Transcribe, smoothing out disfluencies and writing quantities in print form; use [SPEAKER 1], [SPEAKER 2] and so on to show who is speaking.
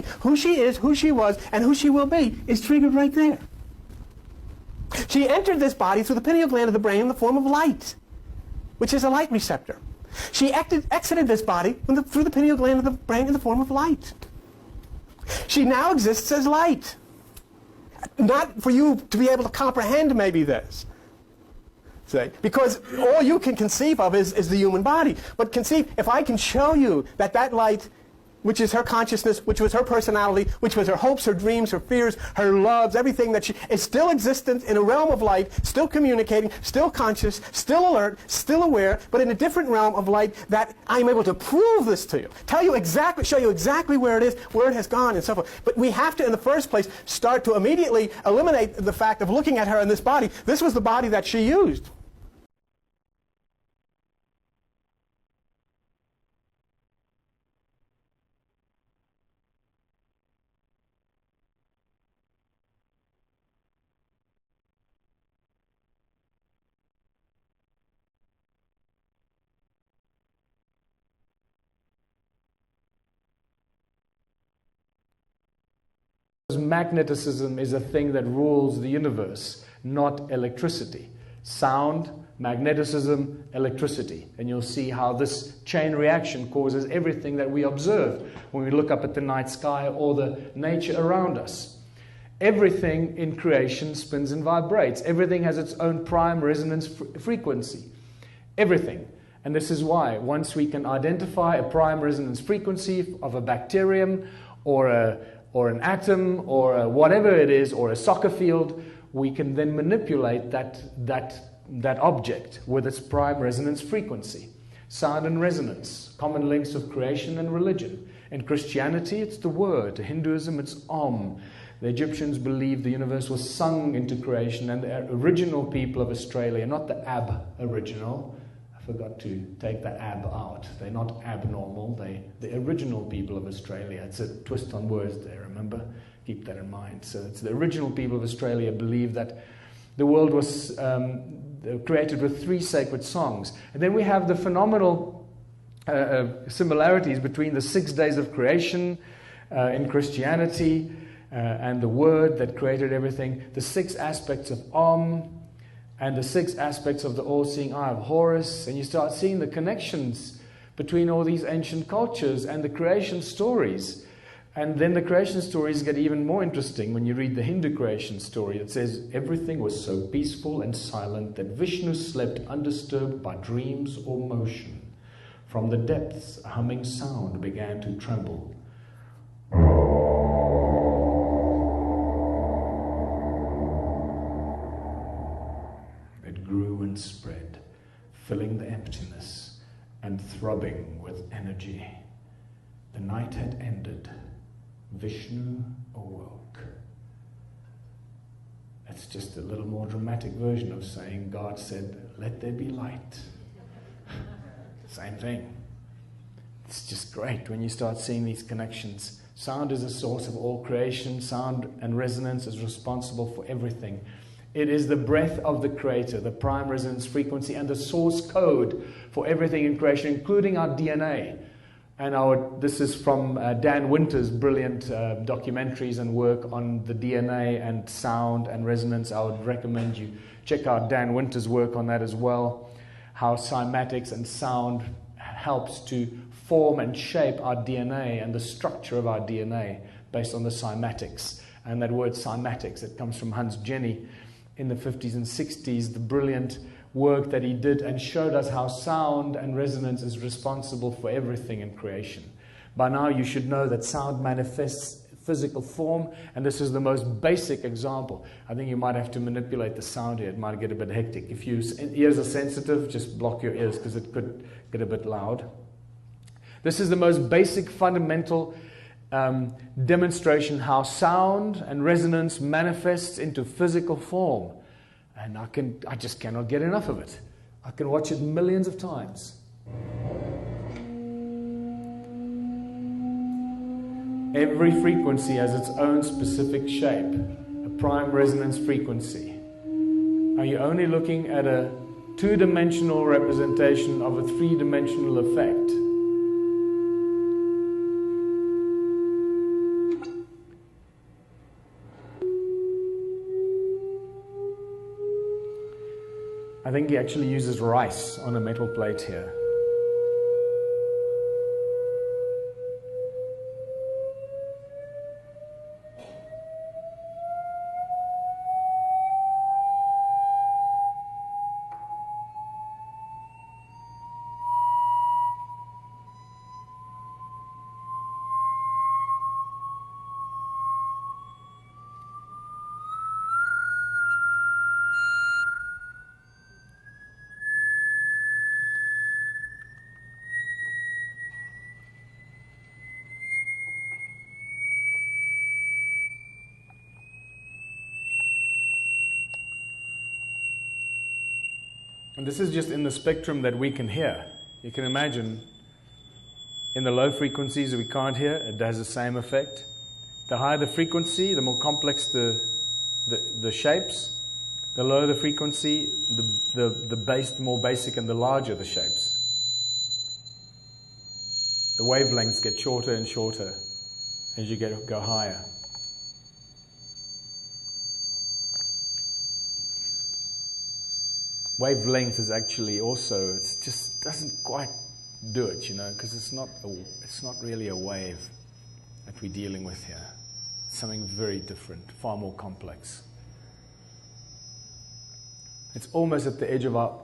[SPEAKER 1] be. Who she is, who she was, and who she will be is triggered right there. She entered this body through the pineal gland of the brain in the form of light, which is a light receptor. She exited this body through the pineal gland of the brain in the form of light. She now exists as light. Not for you to be able to comprehend maybe this. See? Because all you can conceive of is the human body. But conceive, if I can show you that that light, which is her consciousness, which was her personality, which was her hopes, her dreams, her fears, her loves, everything that she is still existent in a realm of light, still communicating, still conscious, still alert, still aware, but in a different realm of light, that I'm able to prove this to you, tell you exactly, show you exactly where it is, where it has gone, and so forth. But we have to, in the first place, start to immediately eliminate the fact of looking at her in this body. This was the body that she used.
[SPEAKER 2] Magnetism is a thing that rules the universe, not electricity. Sound, magneticism, electricity. And you'll see how this chain reaction causes everything that we observe when we look up at the night sky or the nature around us. Everything in creation spins and vibrates. Everything has its own prime resonance frequency. Everything. And this is why once we can identify a prime resonance frequency of a bacterium or an atom, or whatever it is, or a soccer field, we can then manipulate that object with its prime resonance frequency. Sound and resonance, common links of creation and religion. In Christianity, it's the word. In Hinduism, it's Om. The Egyptians believed the universe was sung into creation, and the original people of Australia, not the Aboriginal, I forgot to take the ab out. They're not abnormal. The original people of Australia. It's a twist on words there, remember? Keep that in mind. So it's the original people of Australia believe that the world was created with 3 sacred songs. And then we have the phenomenal similarities between the 6 days of creation in Christianity and the word that created everything. The 6 aspects of Om, and the 6 aspects of the all-seeing eye of Horus, and you start seeing the connections between all these ancient cultures and the creation stories. And then the creation stories get even more interesting when you read the Hindu creation story. It says, everything was so peaceful and silent that Vishnu slept undisturbed by dreams or motion. From the depths, a humming sound began to tremble. Grew and spread, filling the emptiness and throbbing with energy. The night had ended. Vishnu awoke. That's just a little more dramatic version of saying God said, let there be light. Same thing. It's just great when you start seeing these connections. Sound is a source of all creation. Sound and resonance is responsible for everything. It is the breath of the Creator, the prime resonance frequency, and the source code for everything in creation, including our DNA. And this is from Dan Winter's brilliant documentaries and work on the DNA and sound and resonance. I would recommend you check out Dan Winter's work on that as well. How cymatics and sound helps to form and shape our DNA and the structure of our DNA based on the cymatics. And that word cymatics, it comes from Hans Jenny in the 50s and 60s, the brilliant work that he did and showed us how sound and resonance is responsible for everything in creation. By now you should know that sound manifests physical form, and this is the most basic example. I think you might have to manipulate the sound here. It might get a bit hectic. If your ears are sensitive, just block your ears because it could get a bit loud. This is the most basic, fundamental demonstration how sound and resonance manifests into physical form. And I just cannot get enough of it. I can watch it millions of times. Every frequency has its own specific shape, a prime resonance frequency. Are you only looking at a 2-dimensional representation of a 3-dimensional effect? I think he actually uses rice on a metal plate here. And this is just in the spectrum that we can hear. You can imagine in the low frequencies we can't hear, it has the same effect. The higher the frequency, the more complex the shapes. The lower the frequency, the more basic and the larger the shapes. The wavelengths get shorter and shorter as you go higher. Wavelength is actually also, it just doesn't quite do it, because it's not really a wave that we're dealing with here. It's something very different, far more complex. It's almost at the edge of our